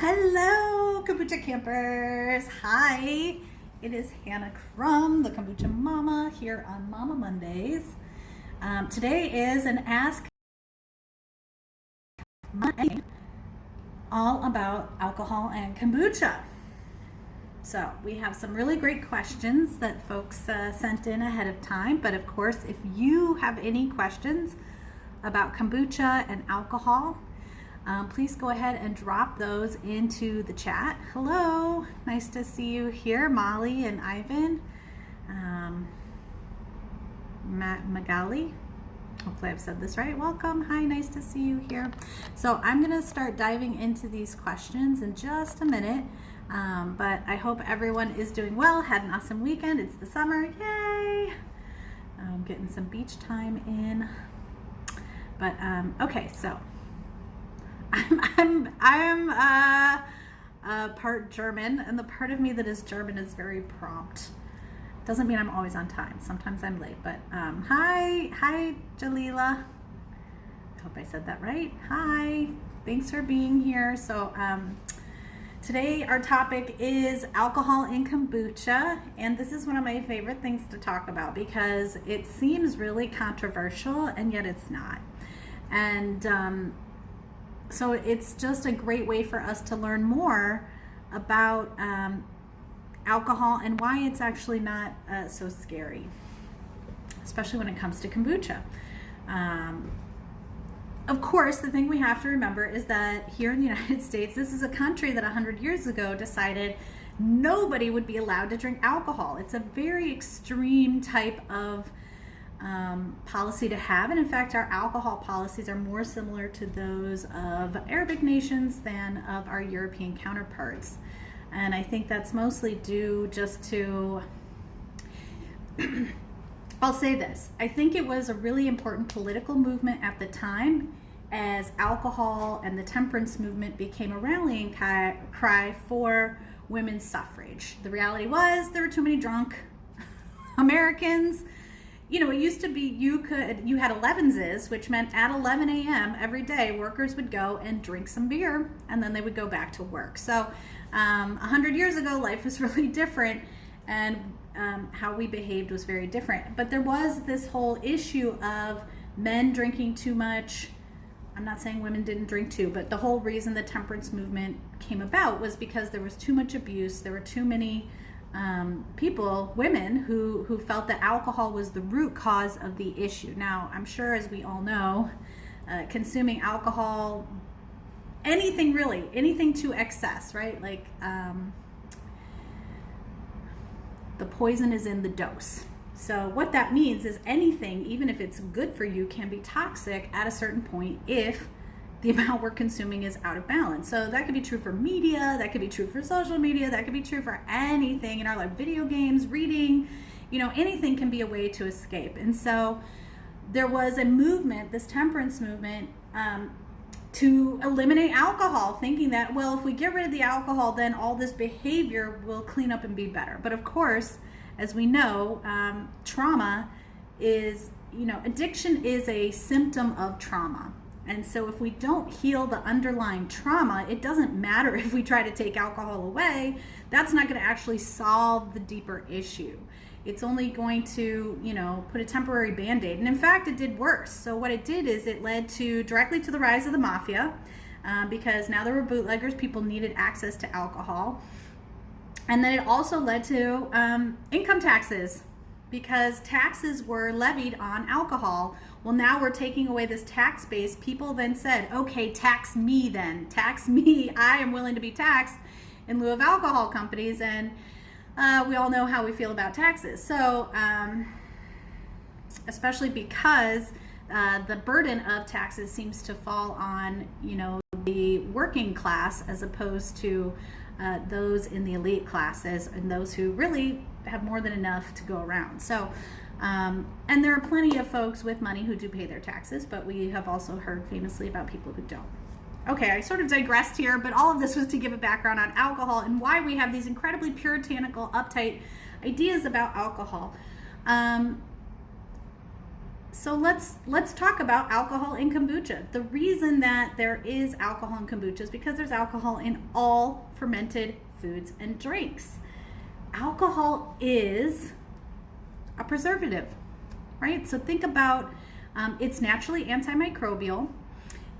Hello, kombucha campers. Hi, it is Hannah Crum, the Kombucha Mama, here on Mama Mondays. Today is an Ask Monday, all about alcohol and kombucha. So we have some really great questions that folks sent in ahead of time. But of course, if you have any questions about kombucha and alcohol, please go ahead and drop those into the chat. Hello, nice to see you here, Molly and Ivan. Magali, hopefully I've said this right. Welcome, hi, nice to see you here. So I'm gonna start diving into these questions in just a minute. But I hope everyone is doing well, had an awesome weekend. It's the summer, yay! Getting some beach time in. But okay, so I'm part German, and the part of me that is German is very prompt. Doesn't mean I'm always on time. Sometimes I'm late, but hi Jalila. I hope I said that right. Hi, thanks for being here. So today our topic is alcohol in kombucha, and this is one of my favorite things to talk about because it seems really controversial and yet it's not. And so it's just a great way for us to learn more about alcohol and why it's actually not so scary, especially when it comes to kombucha. Of course, the thing we have to remember is that here in the United States, this is a country that 100 years ago decided nobody would be allowed to drink alcohol. It's a very extreme type of policy to have, and in fact our alcohol policies are more similar to those of Arabic nations than of our European counterparts. And I think that's mostly due just to I'll say this, I think it was a really important political movement at the time as alcohol and the temperance movement became a rallying cry for women's suffrage. The reality was there were too many drunk Americans. You know, it used to be you had 11s, which meant at 11 a.m. every day workers would go and drink some beer and then they would go back to work. So 100 years ago life was really different, and how we behaved was very different. But there was this whole issue of men drinking too much. I'm not saying women didn't drink too, but the whole reason the temperance movement came about was because there was too much abuse. There were too many people, women, who felt that alcohol was the root cause of the issue. Now, I'm sure, as we all know, consuming alcohol, anything really, anything to excess, right? Like the poison is in the dose. So what that means is anything, even if it's good for you, can be toxic at a certain point if the amount we're consuming is out of balance. So that could be true for media, that could be true for social media, that could be true for anything in our life, video games, reading, you know, anything can be a way to escape. And so there was a movement, this temperance movement, to eliminate alcohol, thinking that, well, if we get rid of the alcohol, then all this behavior will clean up and be better. But of course, as we know, trauma is, you know, addiction is a symptom of trauma. And so if we don't heal the underlying trauma, it doesn't matter if we try to take alcohol away. That's not going to actually solve the deeper issue. It's only going to, you know, put a temporary band-aid. And in fact, it did worse. So what it did is it led directly to the rise of the mafia, because now there were bootleggers, people needed access to alcohol. And then it also led to income taxes, because taxes were levied on alcohol. Well, now we're taking away this tax base. People then said, okay, tax me then. Tax me. I am willing to be taxed in lieu of alcohol companies. And we all know how we feel about taxes. So especially because the burden of taxes seems to fall on, you know, the working class as opposed to those in the elite classes and those who really have more than enough to go around. So and there are plenty of folks with money who do pay their taxes, but we have also heard famously about people who don't. Okay, I sort of digressed here, but all of this was to give a background on alcohol and why we have these incredibly puritanical, uptight ideas about alcohol. So let's talk about alcohol in kombucha. The reason that there is alcohol in kombucha is because there's alcohol in all fermented foods and drinks. Alcohol is a preservative, right? So think about it's naturally antimicrobial.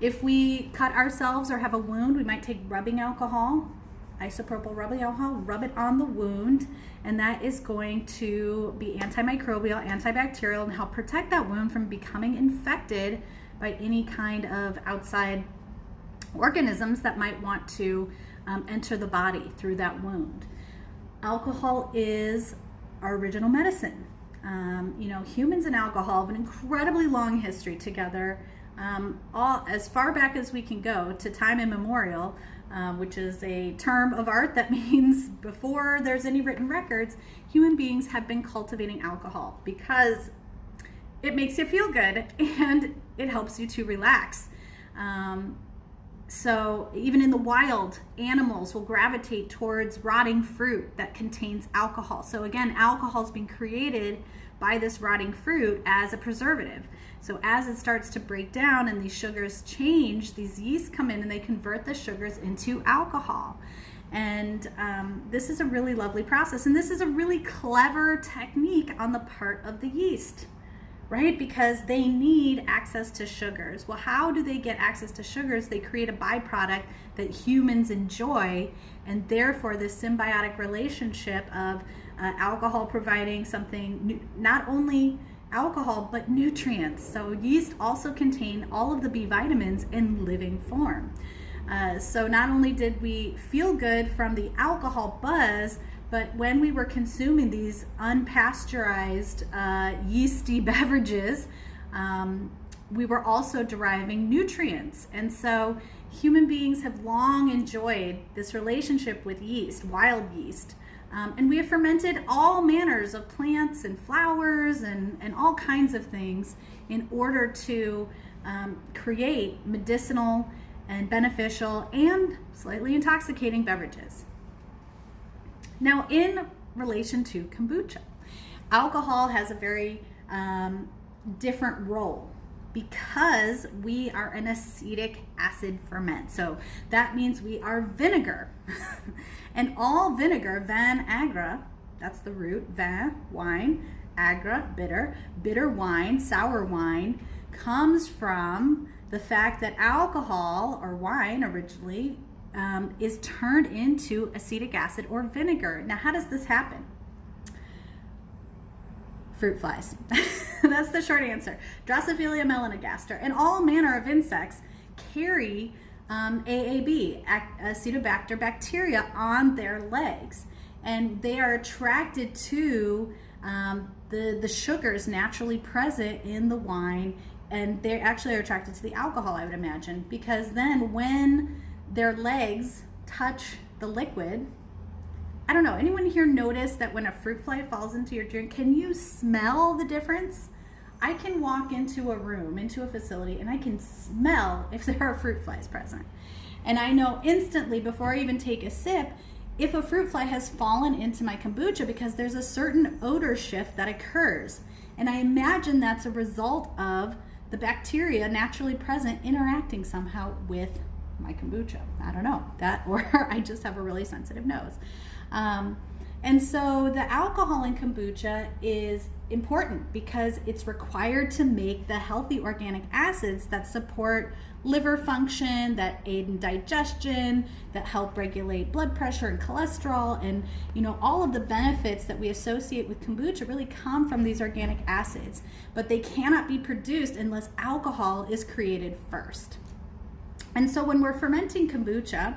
If we cut ourselves or have a wound, we might take rubbing alcohol, isopropyl rubbing alcohol, rub it on the wound, and that is going to be antimicrobial, antibacterial, and help protect that wound from becoming infected by any kind of outside organisms that might want to enter the body through that wound. Alcohol is our original medicine. Humans and alcohol have an incredibly long history together, all as far back as we can go to time immemorial, which is a term of art that means before there's any written records, human beings have been cultivating alcohol because it makes you feel good and it helps you to relax. So even in the wild, animals will gravitate towards rotting fruit that contains alcohol. So again, alcohol is being created by this rotting fruit as a preservative. So as it starts to break down and these sugars change, these yeasts come in and they convert the sugars into alcohol. And this is a really lovely process. And this is a really clever technique on the part of the yeast, right? Because they need access to sugars. Well, how do they get access to sugars? They create a byproduct that humans enjoy, and therefore this symbiotic relationship of alcohol providing something, not only alcohol, but nutrients. So yeast also contain all of the B vitamins in living form. So not only did we feel good from the alcohol buzz, but when we were consuming these unpasteurized yeasty beverages, we were also deriving nutrients. And so human beings have long enjoyed this relationship with yeast, wild yeast. And we have fermented all manners of plants and flowers and all kinds of things in order to create medicinal and beneficial and slightly intoxicating beverages. Now, in relation to kombucha, alcohol has a very different role because we are an acetic acid ferment. So that means we are vinegar. And all vinegar, vin aigre, that's the root, vin, wine, aigre, bitter, bitter wine, sour wine, comes from the fact that alcohol or wine originally is turned into acetic acid or vinegar. Now, how does this happen? Fruit flies. That's the short answer. Drosophila melanogaster, and all manner of insects carry AAB, Acetobacter bacteria, on their legs, and they are attracted to the sugars naturally present in the wine, and they actually are attracted to the alcohol, I would imagine, because then when their legs touch the liquid, I don't know, anyone here notice that when a fruit fly falls into your drink, can you smell the difference? I can walk into a room, into a facility, and I can smell if there are fruit flies present. And I know instantly before I even take a sip if a fruit fly has fallen into my kombucha because there's a certain odor shift that occurs. And I imagine that's a result of the bacteria naturally present interacting somehow with my kombucha. I don't know, that, or I just have a really sensitive nose. And so the alcohol in kombucha is important because it's required to make the healthy organic acids that support liver function, that aid in digestion, that help regulate blood pressure and cholesterol, and all of the benefits that we associate with kombucha really come from these organic acids, but they cannot be produced unless alcohol is created first. And so when we're fermenting kombucha,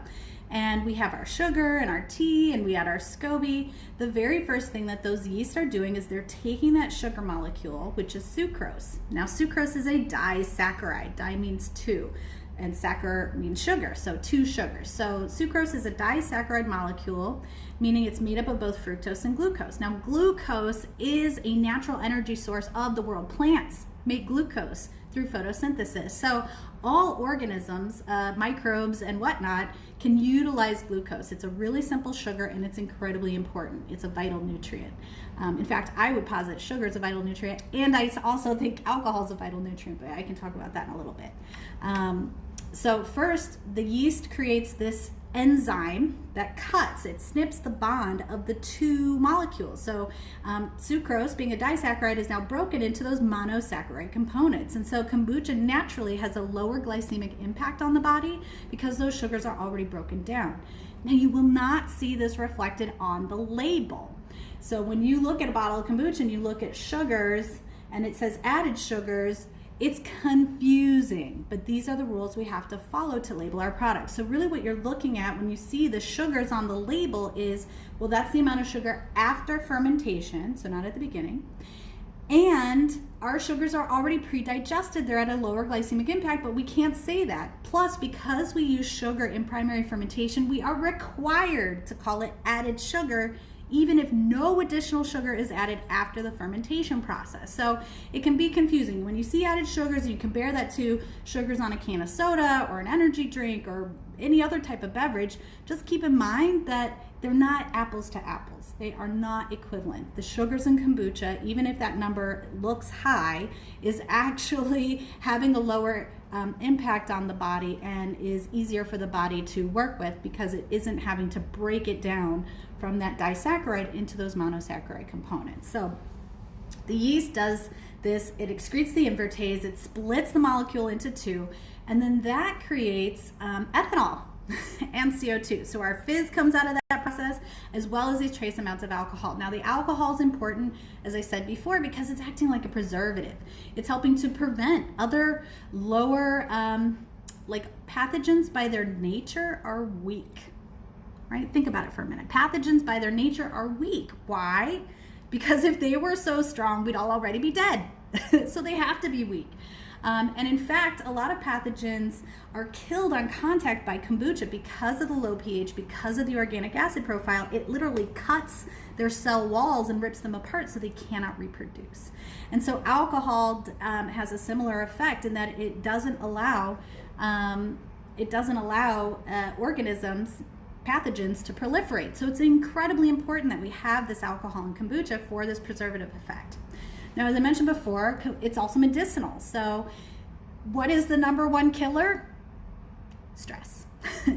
and we have our sugar and our tea and we add our SCOBY, the very first thing that those yeast are doing is they're taking that sugar molecule, which is sucrose. Now, sucrose is a disaccharide. Di means two, and saccharide means sugar, so two sugars. So sucrose is a disaccharide molecule, meaning it's made up of both fructose and glucose. Now, glucose is a natural energy source of the world. Plants make glucose through photosynthesis. So all organisms, microbes and whatnot, can utilize glucose. It's a really simple sugar and it's incredibly important. It's a vital nutrient. In fact, I would posit sugar is a vital nutrient, and I also think alcohol is a vital nutrient, but I can talk about that in a little bit. So first, the yeast creates this enzyme that cuts, it snips the bond of the two molecules. So sucrose, being a disaccharide, is now broken into those monosaccharide components. And so kombucha naturally has a lower glycemic impact on the body because those sugars are already broken down. Now, you will not see this reflected on the label. So when you look at a bottle of kombucha and you look at sugars and it says added sugars, it's confusing, but these are the rules we have to follow to label our products. So really what you're looking at when you see the sugars on the label is, well, that's the amount of sugar after fermentation, so not at the beginning. And our sugars are already pre-digested. They're at a lower glycemic impact, but we can't say that. Plus, because we use sugar in primary fermentation, we are required to call it added sugar, even if no additional sugar is added after the fermentation process. So it can be confusing. When you see added sugars, you compare that to sugars on a can of soda or an energy drink or any other type of beverage, just keep in mind that they're not apples to apples. They are not equivalent. The sugars in kombucha, even if that number looks high, is actually having a lower impact on the body and is easier for the body to work with because it isn't having to break it down from that disaccharide into those monosaccharide components. So the yeast does this, it excretes the invertase, it splits the molecule into two, and then that creates ethanol and CO2. So our fizz comes out of that process, as well as these trace amounts of alcohol. Now, the alcohol is important, as I said before, because it's acting like a preservative. It's helping to prevent other lower, like pathogens by their nature are weak, right? Think about it for a minute. Pathogens by their nature are weak. Why? Because if they were so strong, we'd all already be dead. So they have to be weak. And in fact, a lot of pathogens are killed on contact by kombucha because of the low pH, because of the organic acid profile. It literally cuts their cell walls and rips them apart so they cannot reproduce. And so alcohol has a similar effect in that it doesn't allow organisms, pathogens, to proliferate. So it's incredibly important that we have this alcohol in kombucha for this preservative effect. Now, as I mentioned before, it's also medicinal. So what is the number one killer? Stress.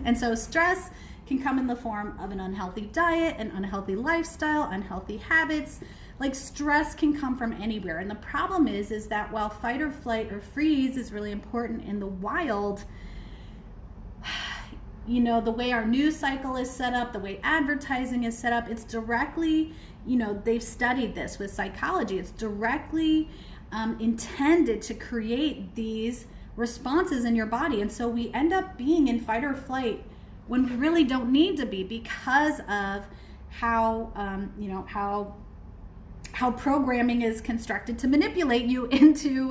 And so stress can come in the form of an unhealthy diet, an unhealthy lifestyle, unhealthy habits. Like, stress can come from anywhere. And the problem is that while fight or flight or freeze is really important in the wild, you know, the way our news cycle is set up, the way advertising is set up, it's directly, you know, they've studied this with psychology. It's directly intended to create these responses in your body. And so we end up being in fight or flight when we really don't need to be because of how, how programming is constructed to manipulate you into,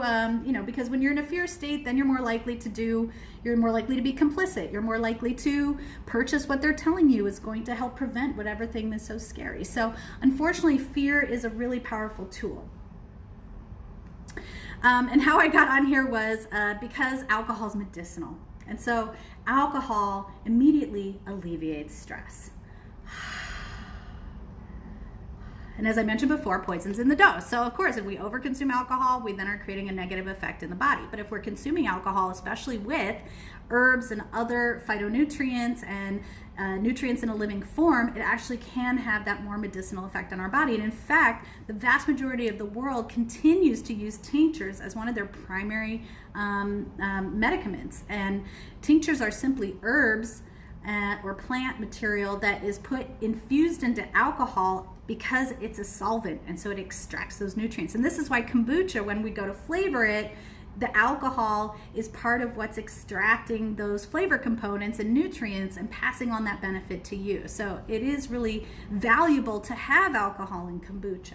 because when you're in a fear state, then you're more likely to be complicit. You're more likely to purchase what they're telling you is going to help prevent whatever thing is so scary. So unfortunately, fear is a really powerful tool. And how I got on here was because alcohol is medicinal. And so alcohol immediately alleviates stress. And as I mentioned before, poison's in the dose. So of course, if we overconsume alcohol, we then are creating a negative effect in the body. But if we're consuming alcohol, especially with herbs and other phytonutrients and nutrients in a living form, it actually can have that more medicinal effect on our body. And in fact, the vast majority of the world continues to use tinctures as one of their primary medicaments. And tinctures are simply herbs or plant material that is infused into alcohol because it's a solvent, and so it extracts those nutrients. And this is why kombucha, when we go to flavor it, the alcohol is part of what's extracting those flavor components and nutrients and passing on that benefit to you. So it is really valuable to have alcohol in kombucha.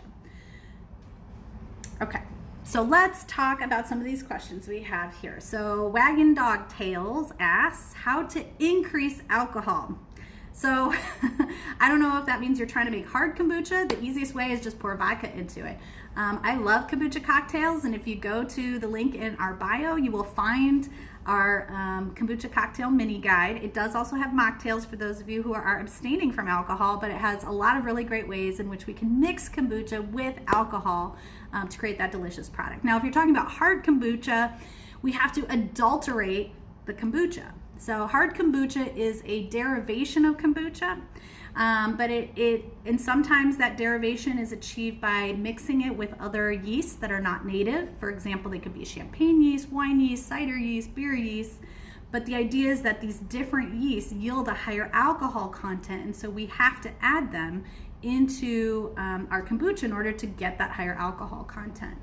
Okay, so let's talk about some of these questions we have here. So Wagon Dog Tails asks how to increase alcohol. So I don't know if that means you're trying to make hard kombucha. The easiest way is just pour vodka into it. I love Kombucha Cocktails, and if you go to the link in our bio, you will find our Kombucha Cocktail mini guide. It does also have mocktails for those of you who are abstaining from alcohol, but it has a lot of really great ways in which we can mix kombucha with alcohol to create that delicious product. Now, if you're talking about hard kombucha, we have to adulterate the kombucha. So hard kombucha is a derivation of kombucha, but and sometimes that derivation is achieved by mixing it with other yeasts that are not native. For example, they could be champagne yeast, wine yeast, cider yeast, beer yeast. But the idea is that these different yeasts yield a higher alcohol content, and so we have to add them into our kombucha in order to get that higher alcohol content.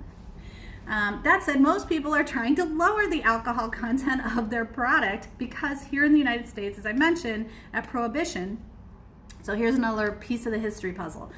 That said, most people are trying to lower the alcohol content of their product because here in the United States, as I mentioned, at Prohibition, so here's another piece of the history puzzle.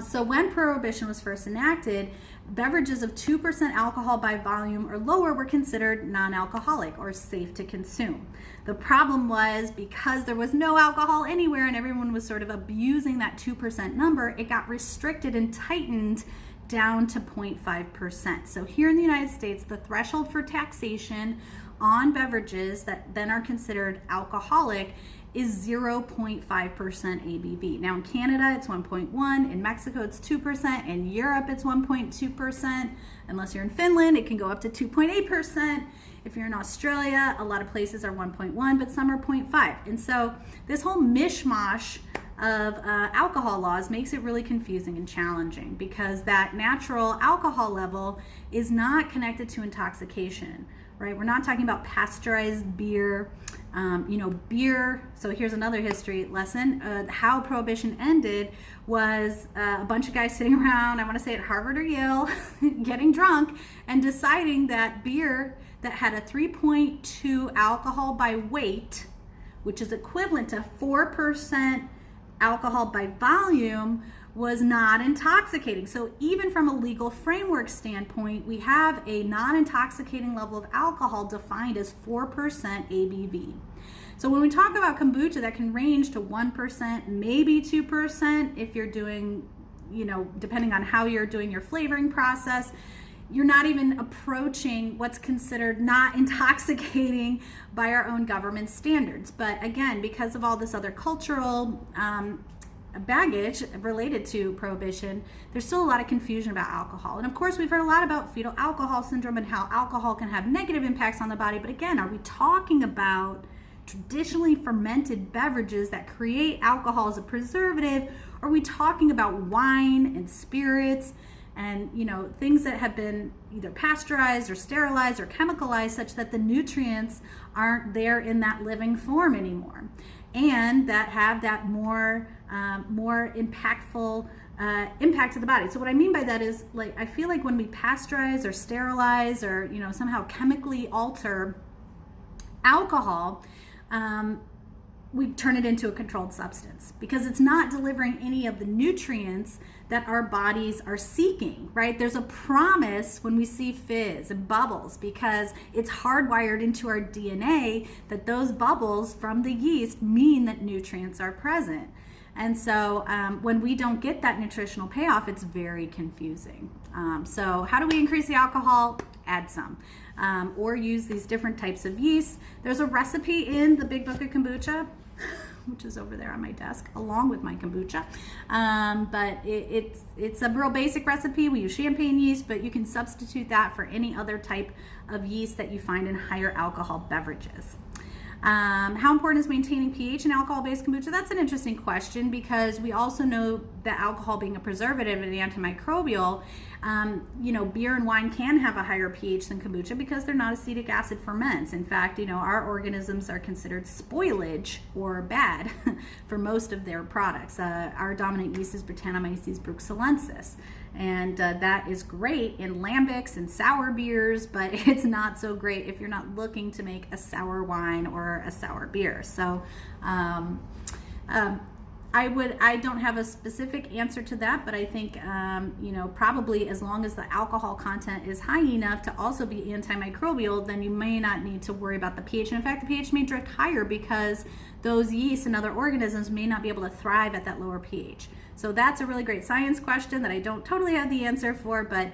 So when Prohibition was first enacted, beverages of 2% alcohol by volume or lower were considered non-alcoholic or safe to consume. The problem was because there was no alcohol anywhere and everyone was sort of abusing that 2% number, it got restricted and tightened down to 0.5%. So here in the United States, the threshold for taxation on beverages that then are considered alcoholic is 0.5% ABV. Now in Canada, it's 1.1, in Mexico, it's 2%, in Europe, it's 1.2%. Unless you're in Finland, it can go up to 2.8%. If you're in Australia, a lot of places are 1.1, but some are 0.5. And so this whole mishmash of alcohol laws makes it really confusing and challenging because that natural alcohol level is not connected to intoxication, right? We're not talking about pasteurized beer, beer. So here's another history lesson. How Prohibition ended was a bunch of guys sitting around, I want to say at Harvard or Yale, getting drunk and deciding that beer that had a 3.2 alcohol by weight, which is equivalent to 4% alcohol by volume, was not intoxicating. So even from a legal framework standpoint, we have a non-intoxicating level of alcohol defined as 4% ABV. So when we talk about kombucha, that can range to 1%, maybe 2% if you're doing, depending on how you're doing your flavoring process. You're not even approaching what's considered not intoxicating by our own government standards. But again, because of all this other cultural baggage related to Prohibition, there's still a lot of confusion about alcohol. And of course, we've heard a lot about fetal alcohol syndrome and how alcohol can have negative impacts on the body. But again, are we talking about traditionally fermented beverages that create alcohol as a preservative? Or are we talking about wine and spirits and things that have been either pasteurized or sterilized or chemicalized such that the nutrients aren't there in that living form anymore, and that have that more impactful impact to the body? So what I mean by that is, like, I feel like when we pasteurize or sterilize or somehow chemically alter alcohol, we turn it into a controlled substance because it's not delivering any of the nutrients that our bodies are seeking, right? There's a promise when we see fizz and bubbles because it's hardwired into our DNA that those bubbles from the yeast mean that nutrients are present. And so when we don't get that nutritional payoff, it's very confusing. So how do we increase the alcohol? Add some. Or use these different types of yeast. There's a recipe in the Big Book of Kombucha, which is over there on my desk, along with my kombucha. But it's a real basic recipe. We use champagne yeast, but you can substitute that for any other type of yeast that you find in higher alcohol beverages. How important is maintaining pH in alcohol-based kombucha? That's an interesting question because we also know that alcohol being a preservative and antimicrobial, beer and wine can have a higher pH than kombucha because they're not acetic acid ferments. In fact, our organisms are considered spoilage or bad for most of their products. Our dominant yeast is Brettanomyces bruxellensis. And that is great in lambics and sour beers, but it's not so great if you're not looking to make a sour wine or a sour beer. So I don't have a specific answer to that, but I think, probably as long as the alcohol content is high enough to also be antimicrobial, then you may not need to worry about the pH. And in fact, the pH may drift higher because those yeast and other organisms may not be able to thrive at that lower pH. So that's a really great science question that I don't totally have the answer for, but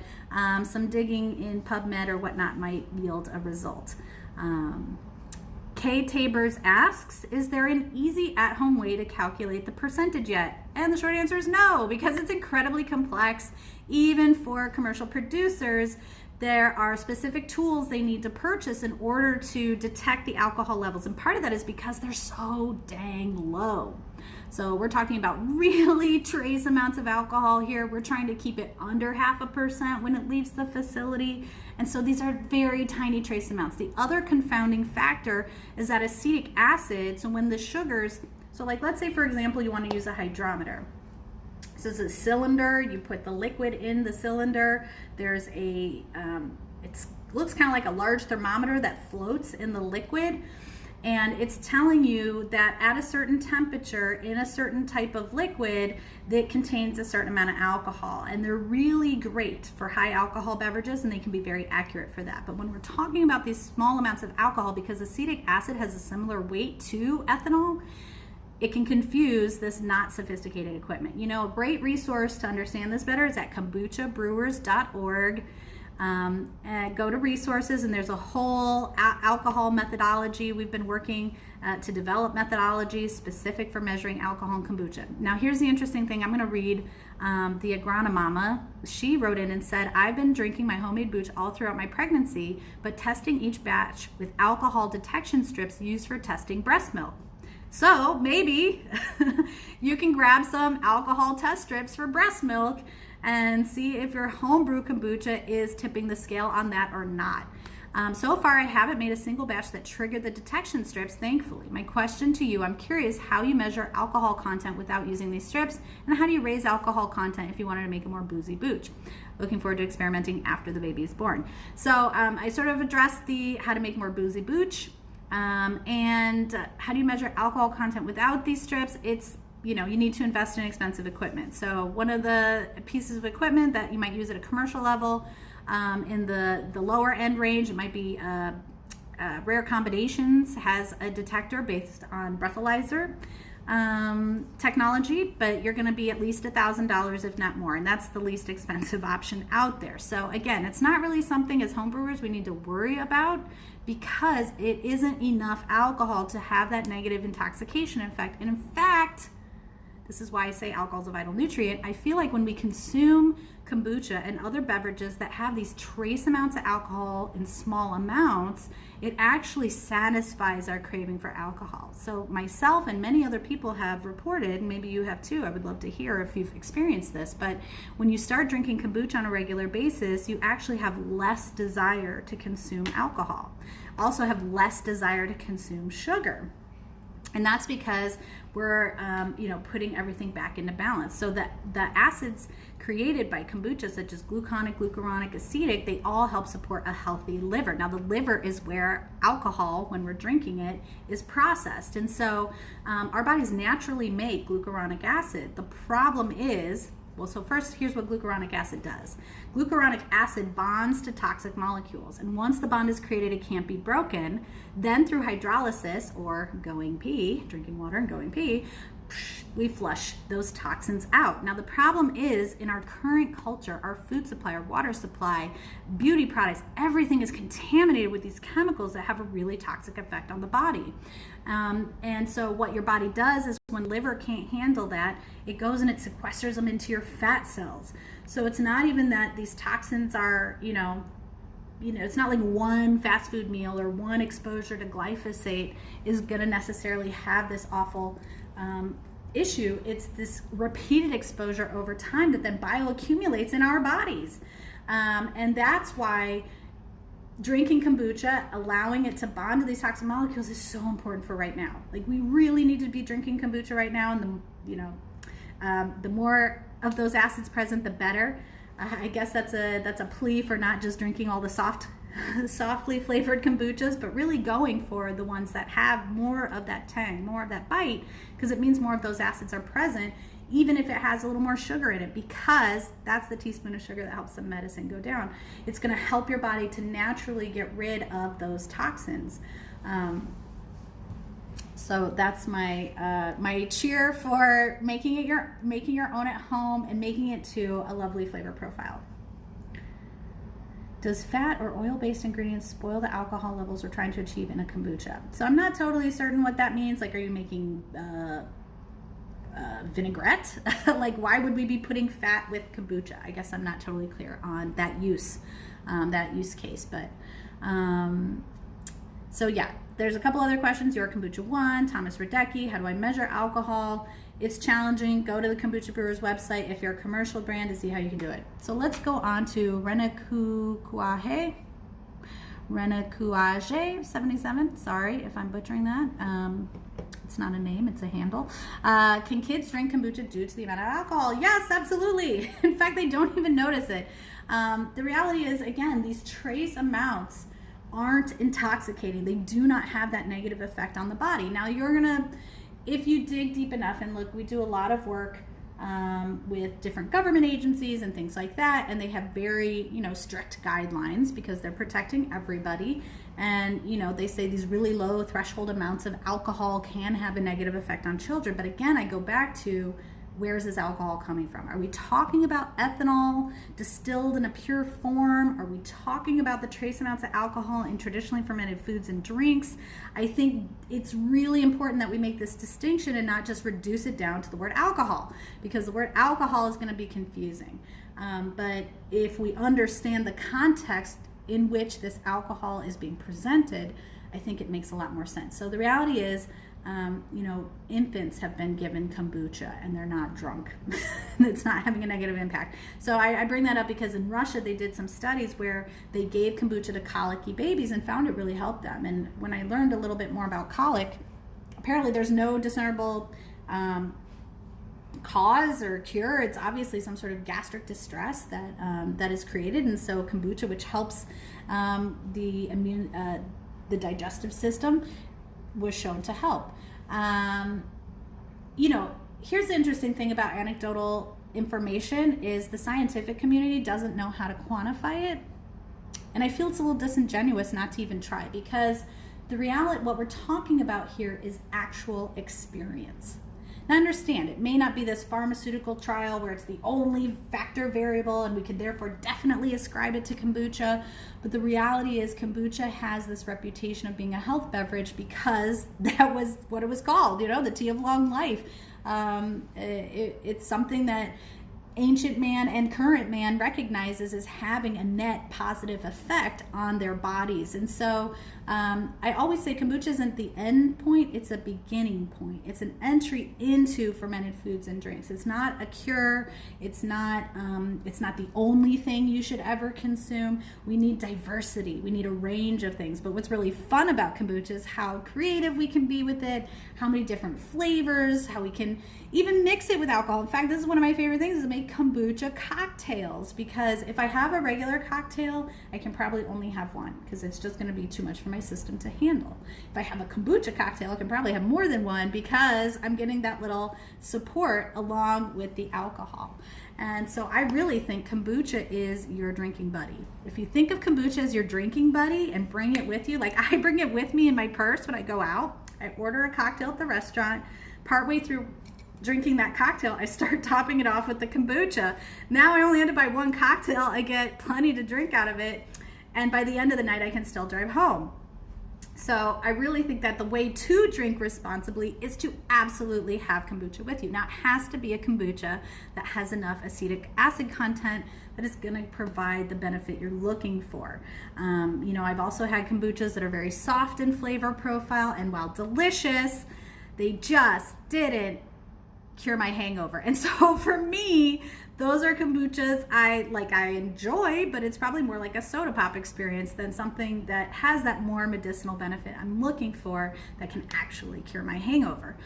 some digging in PubMed or whatnot might yield a result. Kay Tabers asks, is there an easy at-home way to calculate the percentage yet? And the short answer is no, because it's incredibly complex. Even for commercial producers, there are specific tools they need to purchase in order to detect the alcohol levels. And part of that is because they're so dang low. So we're talking about really trace amounts of alcohol here. We're trying to keep it under 0.5% when it leaves the facility. And so these are very tiny trace amounts. The other confounding factor is that acetic acid, so when the sugars, so like let's say for example you want to use a hydrometer. So it's a cylinder, you put the liquid in the cylinder, there's a, it looks kind of like a large thermometer that floats in the liquid. And it's telling you that at a certain temperature in a certain type of liquid that contains a certain amount of alcohol. And they're really great for high alcohol beverages, and they can be very accurate for that. But when we're talking about these small amounts of alcohol, because acetic acid has a similar weight to ethanol, it can confuse this not sophisticated equipment. You know, a great resource to understand this better is at kombuchabrewers.org. Go to resources, and there's a whole alcohol methodology. We've been working to develop methodologies specific for measuring alcohol in kombucha. Now here's the interesting thing. I'm going to read the Kombucha Mamma. She wrote in and said, I've been drinking my homemade booch all throughout my pregnancy, but testing each batch with alcohol detection strips used for testing breast milk. So maybe you can grab some alcohol test strips for breast milk and see if your homebrew kombucha is tipping the scale on that or not. So far, I haven't made a single batch that triggered the detection strips, thankfully. My question to you, I'm curious how you measure alcohol content without using these strips, and how do you raise alcohol content if you wanted to make a more boozy booch? Looking forward to experimenting after the baby is born. So I sort of addressed the how to make more boozy booch, and how do you measure alcohol content without these strips? It's, you need to invest in expensive equipment. So one of the pieces of equipment that you might use at a commercial level, in the lower end range, it might be Rare Combinations has a detector based on breathalyzer technology, but you're going to be at least $1,000 if not more, and that's the least expensive option out there. So again, it's not really something as homebrewers we need to worry about, because it isn't enough alcohol to have that negative intoxication effect. And in fact, this is why I say alcohol is a vital nutrient. I feel like when we consume kombucha and other beverages that have these trace amounts of alcohol in small amounts, it actually satisfies our craving for alcohol. So myself and many other people have reported, maybe you have too, I would love to hear if you've experienced this, but when you start drinking kombucha on a regular basis, you actually have less desire to consume alcohol. Also have less desire to consume sugar. And that's because we're, putting everything back into balance. So that the acids created by kombucha, such as glucuronic, acetic, they all help support a healthy liver. Now, the liver is where alcohol, when we're drinking it, is processed. And so our bodies naturally make glucuronic acid. The problem is, so first, here's what glucuronic acid does. Glucuronic acid bonds to toxic molecules, and once the bond is created, it can't be broken. Then through hydrolysis, or going pee, drinking water and going pee, we flush those toxins out. Now the problem is, in our current culture, our food supply, our water supply, beauty products, everything is contaminated with these chemicals that have a really toxic effect on the body. And so what your body does is, when liver can't handle that, it goes and it sequesters them into your fat cells. So it's not even that these toxins are, it's not like one fast food meal or one exposure to glyphosate is going to necessarily have this awful issue. It's this repeated exposure over time that then bioaccumulates in our bodies. And that's why drinking kombucha, allowing it to bond to these toxic molecules, is so important for right now. Like, we really need to be drinking kombucha right now, and the more of those acids present, the better. I guess that's a plea for not just drinking all the soft softly flavored kombuchas, but really going for the ones that have more of that tang, more of that bite, because it means more of those acids are present, even if it has a little more sugar in it, because that's the teaspoon of sugar that helps the medicine go down. It's going to help your body to naturally get rid of those toxins. So that's my my cheer for making your own at home and making it to a lovely flavor profile. Does fat or oil-based ingredients spoil the alcohol levels we're trying to achieve in a kombucha? So I'm not totally certain what that means. Like, are you making vinaigrette? Like, why would we be putting fat with kombucha? I guess I'm not totally clear on that use case. But so yeah, there's a couple other questions. Your Kombucha 1, Thomas Radecki, how do I measure alcohol? It's challenging. Go to the Kombucha Brewer's website if you're a commercial brand to see how you can do it. So let's go on to Renakuaje 77. Sorry if I'm butchering that. It's not a name, it's a handle. Can kids drink kombucha due to the amount of alcohol? Yes, absolutely. In fact, they don't even notice it. The reality is, again, these trace amounts aren't intoxicating. They do not have that negative effect on the body. Now, you're gonna, if you dig deep enough, and look, we do a lot of work with different government agencies and things like that, and they have very, strict guidelines because they're protecting everybody. And, they say these really low threshold amounts of alcohol can have a negative effect on children. But again, I go back to, where's this alcohol coming from? Are we talking about ethanol distilled in a pure form? Are we talking about the trace amounts of alcohol in traditionally fermented foods and drinks? I think it's really important that we make this distinction and not just reduce it down to the word alcohol, because the word alcohol is going to be confusing. But if we understand the context in which this alcohol is being presented, I think it makes a lot more sense. So the reality is, infants have been given kombucha and they're not drunk. It's not having a negative impact. So I bring that up because in Russia they did some studies where they gave kombucha to colicky babies and found it really helped them. And when I learned a little bit more about colic, apparently there's no discernible cause or cure. It's obviously some sort of gastric distress that is created, and so kombucha, which helps the digestive system, was shown to help. Here's the interesting thing about anecdotal information is the scientific community doesn't know how to quantify it, and I feel it's a little disingenuous not to even try, because the reality, what we're talking about here, is actual experience. Now understand, it may not be this pharmaceutical trial where it's the only factor variable and we could therefore definitely ascribe it to kombucha, but the reality is kombucha has this reputation of being a health beverage because that was what it was called, the tea of long life. It's something that ancient man and current man recognizes as having a net positive effect on their bodies. And so I always say kombucha isn't the end point, it's a beginning point. It's an entry into fermented foods and drinks. It's not a cure. It's not the only thing you should ever consume. We need diversity. We need a range of things. But what's really fun about kombucha is how creative we can be with it, how many different flavors, how we can even mix it with alcohol. In fact, this is one of my favorite things, is to make kombucha cocktails, because if I have a regular cocktail, I can probably only have one because it's just going to be too much for my system to handle. If I have a kombucha cocktail, I can probably have more than one because I'm getting that little support along with the alcohol. And so I really think kombucha is your drinking buddy. If you think of kombucha as your drinking buddy and bring it with you, like I bring it with me in my purse when I go out, I order a cocktail at the restaurant, partway through drinking that cocktail, I start topping it off with the kombucha. Now I only had to buy one cocktail. I get plenty to drink out of it. And by the end of the night, I can still drive home. So I really think that the way to drink responsibly is to absolutely have kombucha with you. Now it has to be a kombucha that has enough acetic acid content that is going to provide the benefit you're looking for. I've also had kombuchas that are very soft in flavor profile, and while delicious, they just didn't cure my hangover. And so for me, those are kombuchas I enjoy, but it's probably more like a soda pop experience than something that has that more medicinal benefit I'm looking for that can actually cure my hangover.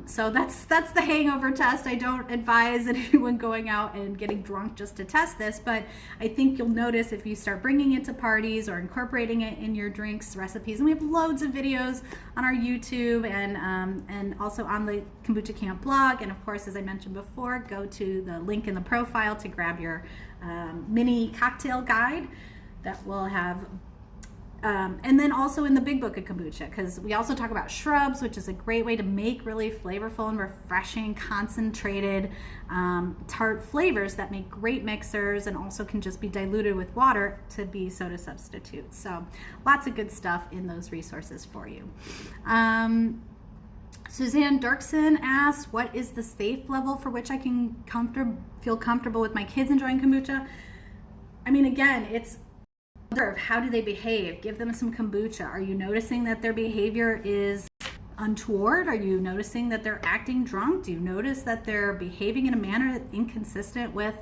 So that's the hangover test. I don't advise anyone going out and getting drunk just to test this, but I think you'll notice if you start bringing it to parties or incorporating it in your drinks recipes, and we have loads of videos on our YouTube and also on the Kombucha Camp blog, and of course, as I mentioned before, go to the link in the profile to grab your mini cocktail guide that will have and then also in the big book of kombucha, because we also talk about shrubs, which is a great way to make really flavorful and refreshing, concentrated, tart flavors that make great mixers and also can just be diluted with water to be soda substitutes. So lots of good stuff in those resources for you. Suzanne Dirksen asks, what is the safe level for which I can feel comfortable with my kids enjoying kombucha? I mean, again, it's observe how do they behave. Give them some kombucha. Are you noticing that their behavior is untoward? Are you noticing that they're acting drunk? Do you notice that they're behaving in a manner inconsistent with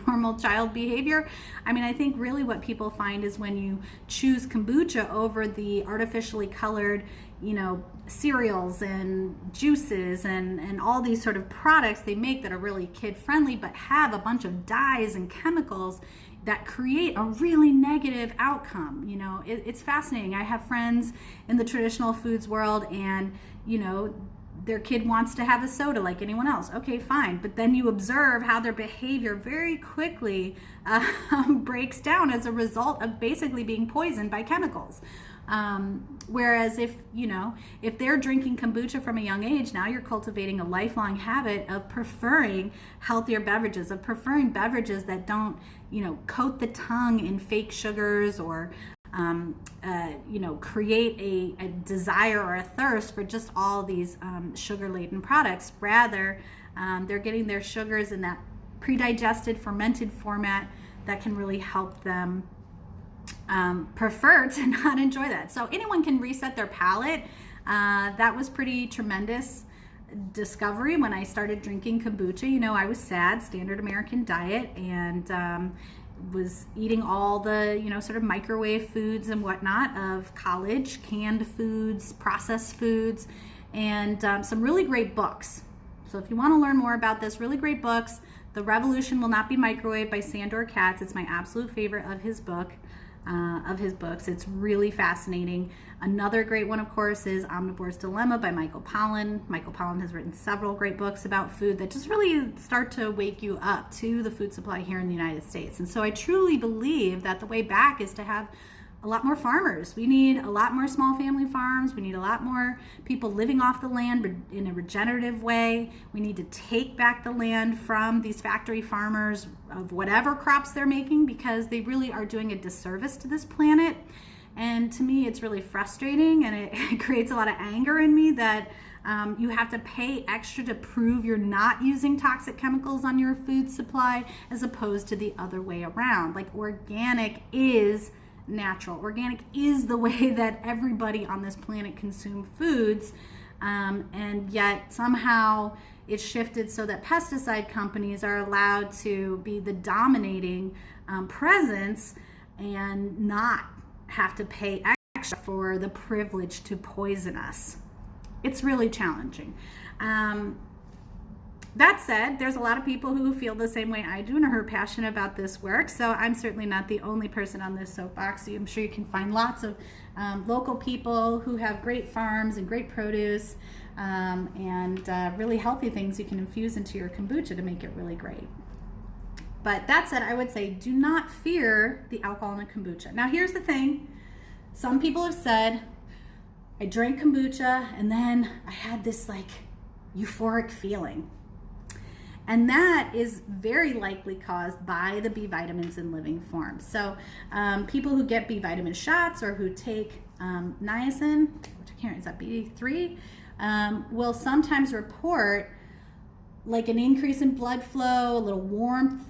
normal child behavior? I mean, I think really what people find is when you choose kombucha over the artificially colored, cereals and juices and all these sort of products they make that are really kid friendly but have a bunch of dyes and chemicals that create a really negative outcome. It's fascinating. I have friends in the traditional foods world and, their kid wants to have a soda like anyone else. Okay, fine. But then you observe how their behavior very quickly breaks down as a result of basically being poisoned by chemicals. Whereas if they're drinking kombucha from a young age, now you're cultivating a lifelong habit of preferring healthier beverages, of preferring beverages that don't, coat the tongue in fake sugars or, create a desire or a thirst for just all these sugar-laden products. Rather, they're getting their sugars in that pre-digested, fermented format that can really help them prefer to not enjoy that. So anyone can reset their palate. That was pretty tremendous discovery when I started drinking kombucha. I was sad, standard American diet, and was eating all the sort of microwave foods and whatnot of college, canned foods, processed foods, and some really great books. So if you want to learn more about this, really great books. The Revolution Will Not Be Microwaved by Sandor Katz. It's my absolute favorite of his books. It's really fascinating. Another great one, of course, is Omnivores Dilemma by Michael Pollan. Michael Pollan has written several great books about food that just really start to wake you up to the food supply here in the United States. And so I truly believe that the way back is to have a lot more farmers. We need a lot more small family farms. We need a lot more people living off the land in a regenerative way. We need to take back the land from these factory farmers of whatever crops they're making, because they really are doing a disservice to this planet. And to me, it's really frustrating, and it creates a lot of anger in me that you have to pay extra to prove you're not using toxic chemicals on your food supply, as opposed to the other way around. Like, organic is natural. Organic is the way that everybody on this planet consumes foods, and yet somehow it's shifted so that pesticide companies are allowed to be the dominating presence and not have to pay extra for the privilege to poison us. It's really challenging. That said, there's a lot of people who feel the same way I do and are passionate about this work, so I'm certainly not the only person on this soapbox. I'm sure you can find lots of local people who have great farms and great produce and really healthy things you can infuse into your kombucha to make it really great. But that said, I would say do not fear the alcohol in a kombucha. Now here's the thing. Some people have said, I drank kombucha and then I had this euphoric feeling. And that is very likely caused by the B vitamins in living form. So people who get B vitamin shots or who take niacin, which I can't, is that B3, will sometimes report an increase in blood flow, a little warmth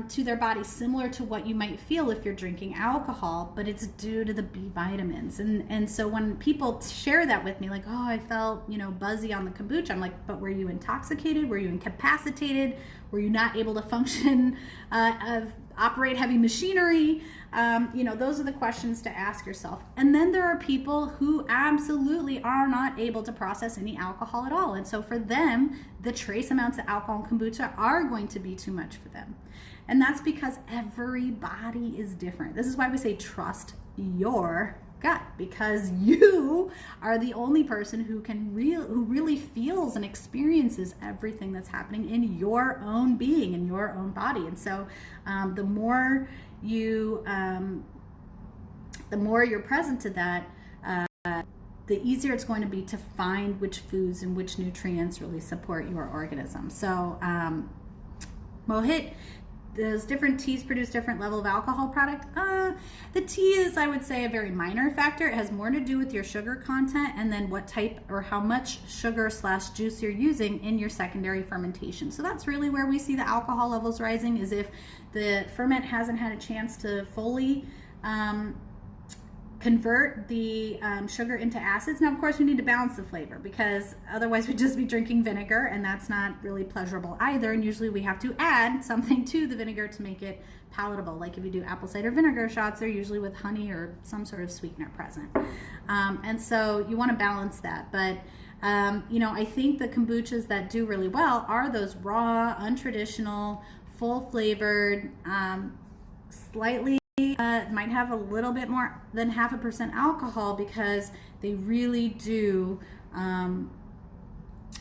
to their body, similar to what you might feel if you're drinking alcohol, but it's due to the B vitamins. And so when people share that with me, oh, I felt, buzzy on the kombucha, I'm like, but were you intoxicated? Were you incapacitated? Were you not able to function operate heavy machinery? Those are the questions to ask yourself. And then there are people who absolutely are not able to process any alcohol at all. And so for them, the trace amounts of alcohol in kombucha are going to be too much for them. And that's because everybody is different. This is why we say trust your gut, because you are the only person who really feels and experiences everything that's happening in your own being, in your own body. And so the more you're present to that, the easier it's going to be to find which foods and which nutrients really support your organism. So Mohit, those different teas produce different level of alcohol product. The tea is, I would say, a very minor factor. It has more to do with your sugar content and then what type or how much sugar / juice you're using in your secondary fermentation. So that's really where we see the alcohol levels rising, is if the ferment hasn't had a chance to fully convert the sugar into acids. Now, of course, we need to balance the flavor, because otherwise we'd just be drinking vinegar, and that's not really pleasurable either. And usually we have to add something to the vinegar to make it palatable. Like if you do apple cider vinegar shots, they're usually with honey or some sort of sweetener present. And so you want to balance that. But I think the kombuchas that do really well are those raw, untraditional, full flavored, slightly might have a little bit more than 0.5% alcohol, because they really do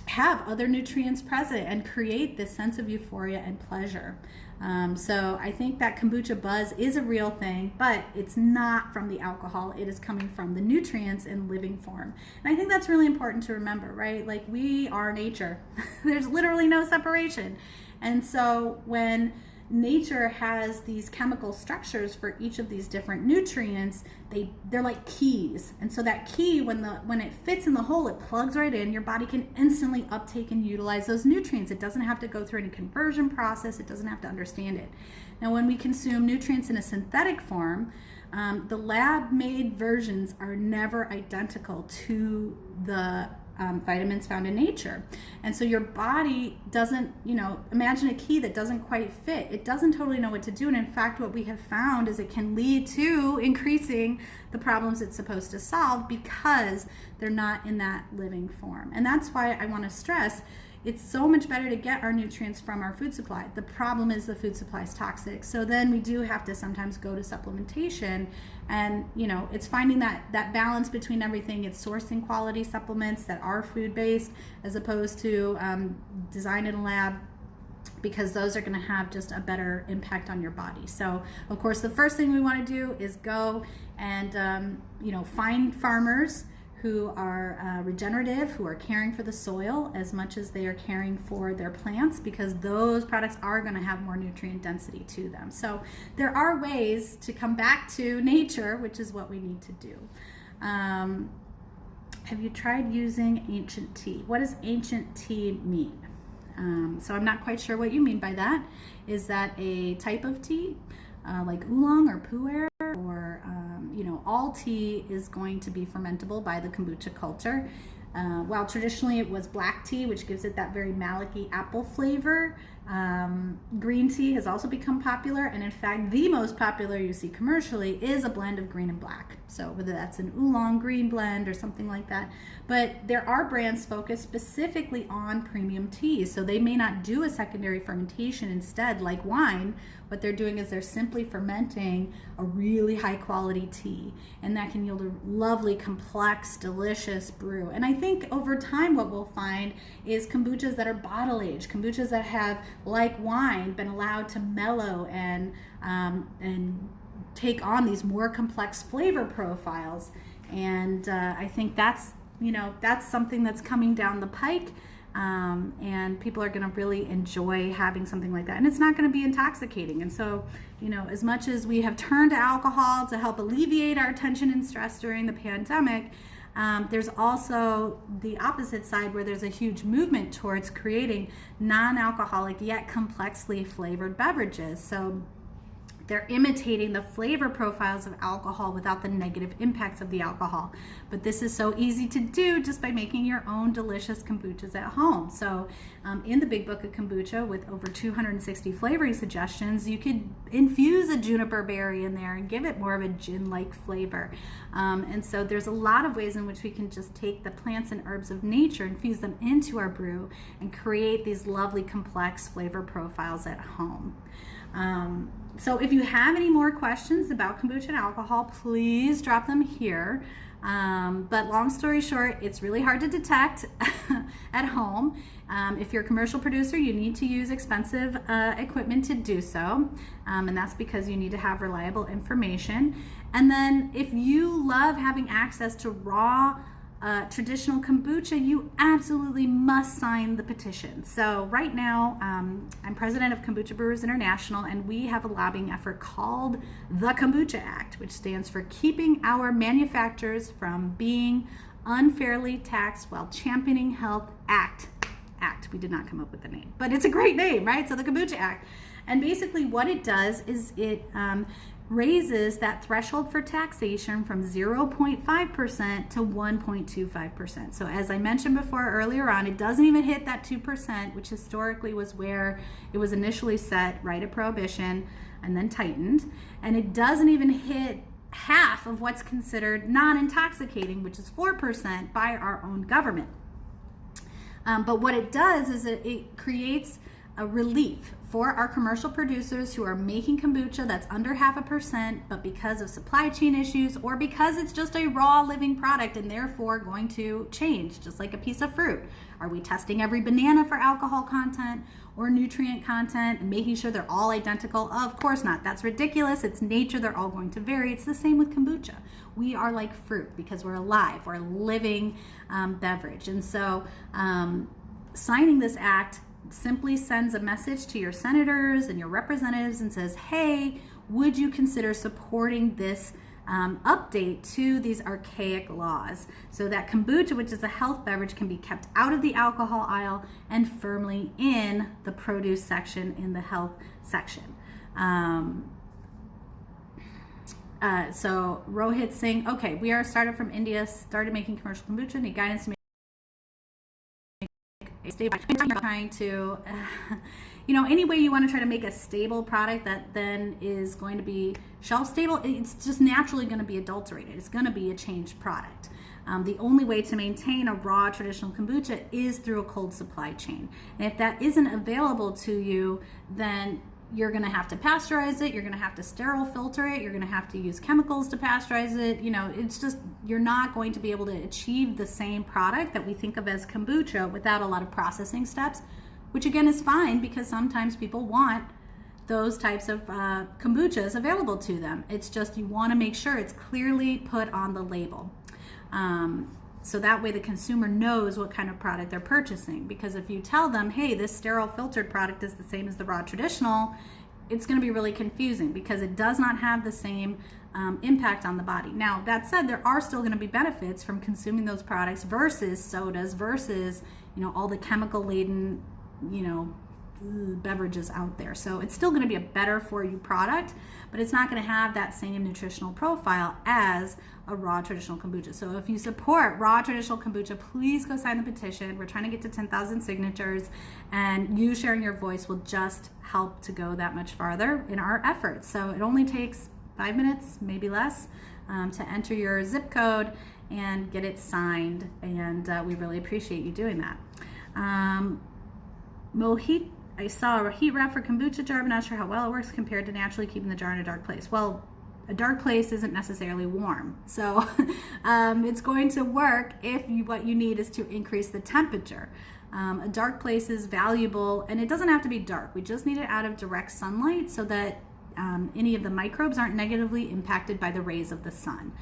have other nutrients present and create this sense of euphoria and pleasure. So I think that kombucha buzz is a real thing, but it's not from the alcohol. It is coming from the nutrients in living form. And I think that's really important to remember, right? Like, we are nature. There's literally no separation. And so when nature has these chemical structures for each of these different nutrients, they're like keys. And so that key, when it fits in the hole, it plugs right in. Your body can instantly uptake and utilize those nutrients. It doesn't have to go through any conversion process. It doesn't have to understand it. Now, when we consume nutrients in a synthetic form, the lab-made versions are never identical to the vitamins found in nature. And so your body doesn't, imagine a key that doesn't quite fit. It doesn't totally know what to do. And in fact, what we have found is it can lead to increasing the problems it's supposed to solve, because they're not in that living form. And that's why I want to stress, it's so much better to get our nutrients from our food supply. The problem is the food supply is toxic. So then we do have to sometimes go to supplementation, and it's finding that balance between everything. It's sourcing quality supplements that are food-based, as opposed to designed in a lab, because those are going to have just a better impact on your body. So of course, the first thing we want to do is go and find farmers who are regenerative, who are caring for the soil as much as they are caring for their plants, because those products are going to have more nutrient density to them. So there are ways to come back to nature, which is what we need to do. Have you tried using ancient tea? What does ancient tea mean? So I'm not quite sure what you mean by that. Is that a type of tea, like oolong or pu'er, or all tea is going to be fermentable by the kombucha culture. While traditionally it was black tea, which gives it that very malicky apple flavor, green tea has also become popular, and in fact the most popular you see commercially is a blend of green and black. So whether that's an oolong green blend or something like that. But there are brands focused specifically on premium teas, so they may not do a secondary fermentation. Instead, like wine, what they're doing is they're simply fermenting a really high quality tea, and that can yield a lovely, complex, delicious brew. And I think over time what we'll find is kombuchas that are bottle aged, kombuchas that have, like wine, been allowed to mellow and take on these more complex flavor profiles. And I think that's something that's coming down the pike. And people are going to really enjoy having something like that, and it's not going to be intoxicating. And so, as much as we have turned to alcohol to help alleviate our tension and stress during the pandemic, there's also the opposite side, where there's a huge movement towards creating non-alcoholic yet complexly flavored beverages. So They're imitating the flavor profiles of alcohol without the negative impacts of the alcohol. But this is so easy to do just by making your own delicious kombuchas at home. So in the Big Book of Kombucha, with over 260 flavoring suggestions, you could infuse a juniper berry in there and give it more of a gin-like flavor. And so there's a lot of ways in which we can just take the plants and herbs of nature, infuse them into our brew, and create these lovely complex flavor profiles at home. So if you have any more questions about kombucha and alcohol, please drop them here. But long story short, it's really hard to detect at home. If you're a commercial producer, you need to use expensive equipment to do so. And that's because you need to have reliable information. And then if you love having access to raw traditional kombucha, you absolutely must sign the petition. So right now, I'm president of Kombucha Brewers International, and we have a lobbying effort called the Kombucha Act, which stands for Keeping Our Manufacturers from Being Unfairly Taxed While Championing Health Act. We did not come up with the name, but it's a great name, right? So the Kombucha Act. And basically what it does is it raises that threshold for taxation from 0.5% to 1.25%. So as I mentioned before earlier on, it doesn't even hit that 2%, which historically was where it was initially set right at Prohibition and then tightened. And it doesn't even hit half of what's considered non-intoxicating, which is 4% by our own government. But what it does is it creates a relief for our commercial producers who are making kombucha that's under 0.5%, but because of supply chain issues or because it's just a raw living product and therefore going to change, just like a piece of fruit. Are we testing every banana for alcohol content or nutrient content and making sure they're all identical? Of course not. That's ridiculous. It's nature. They're all going to vary. It's the same with kombucha. We are like fruit because we're alive. We're a living beverage. And so signing this act simply sends a message to your senators and your representatives and says, hey, would you consider supporting this update to these archaic laws so that kombucha, which is a health beverage, can be kept out of the alcohol aisle and firmly in the produce section, in the health section. So Rohit Singh, okay, we are a startup from India, started making commercial kombucha, need guidance to make stable. Trying to, any way you want to try to make a stable product that then is going to be shelf stable, it's just naturally going to be adulterated. It's going to be a changed product. The only way to maintain a raw traditional kombucha is through a cold supply chain. And if that isn't available to you, then you're going to have to pasteurize it. You're going to have to sterile filter it. You're going to have to use chemicals to pasteurize it. It's just, you're not going to be able to achieve the same product that we think of as kombucha without a lot of processing steps, which again is fine because sometimes people want those types of kombuchas available to them. It's just you want to make sure it's clearly put on the label. So that way the consumer knows what kind of product they're purchasing. Because if you tell them, hey, this sterile filtered product is the same as the raw traditional, it's going to be really confusing because it does not have the same impact on the body. Now, that said, there are still going to be benefits from consuming those products versus sodas, versus, all the chemical laden, beverages out there. So it's still going to be a better for you product, but it's not going to have that same nutritional profile as a raw traditional kombucha. So if you support raw traditional kombucha, please go sign the petition. We're trying to get to 10,000 signatures, and you sharing your voice will just help to go that much farther in our efforts. So it only takes 5 minutes, maybe less, to enter your zip code and get it signed, and we really appreciate you doing that. Mohit, I saw a heat wrap for kombucha jar, but not sure how well it works compared to naturally keeping the jar in a dark place. Well, a dark place isn't necessarily warm, so it's going to work if what you need is to increase the temperature. A dark place is valuable, and it doesn't have to be dark. We just need it out of direct sunlight so that any of the microbes aren't negatively impacted by the rays of the sun.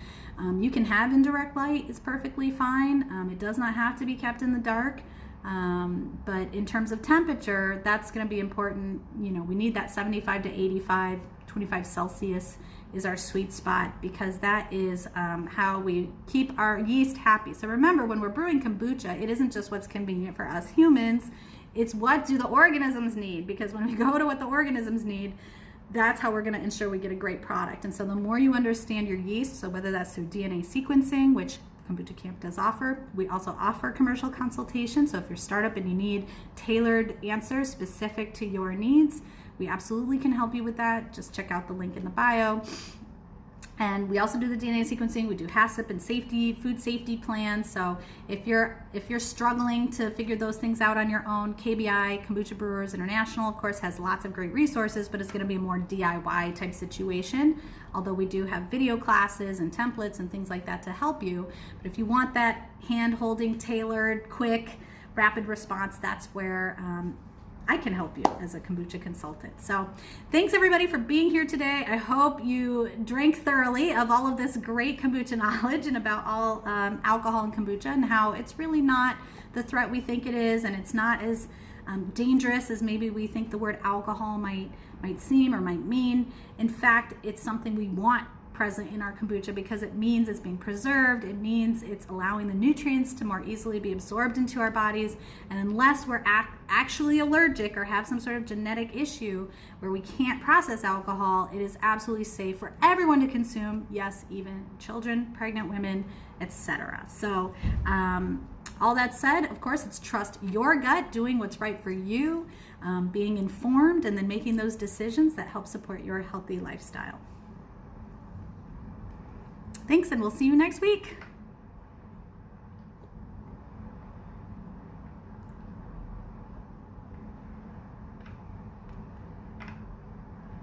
You can have indirect light, it's perfectly fine. It does not have to be kept in the dark. But in terms of temperature, that's going to be important. We need that 75 to 85, 25 Celsius is our sweet spot, because that is how we keep our yeast happy. So remember, when we're brewing kombucha, it isn't just what's convenient for us humans, it's what do the organisms need, because when we go to what the organisms need, that's how we're going to ensure we get a great product. And so the more you understand your yeast, so whether that's through DNA sequencing, which Kombucha Camp does offer, we also offer commercial consultation. So if you're a startup and you need tailored answers specific to your needs, we absolutely can help you with that. Just check out the link in the bio. And we also do the DNA sequencing. We do HACCP and safety, food safety plans. So if you're struggling to figure those things out on your own, KBI, Kombucha Brewers International, of course, has lots of great resources, but it's going to be a more DIY type situation. Although we do have video classes and templates and things like that to help you. But if you want that hand-holding, tailored, quick, rapid response, that's where I can help you as a kombucha consultant. So thanks everybody for being here today. I hope you drank thoroughly of all of this great kombucha knowledge and about all alcohol and kombucha and how it's really not the threat we think it is, and it's not as dangerous as maybe we think the word alcohol might seem or might mean. In fact, it's something we want present in our kombucha because it means it's being preserved. It means it's allowing the nutrients to more easily be absorbed into our bodies. And unless we're actually allergic or have some sort of genetic issue where we can't process alcohol, it is absolutely safe for everyone to consume. Yes, even children, pregnant women, etc. So all that said, of course, it's trust your gut, doing what's right for you, being informed, and then making those decisions that help support your healthy lifestyle. Thanks, and we'll see you next week.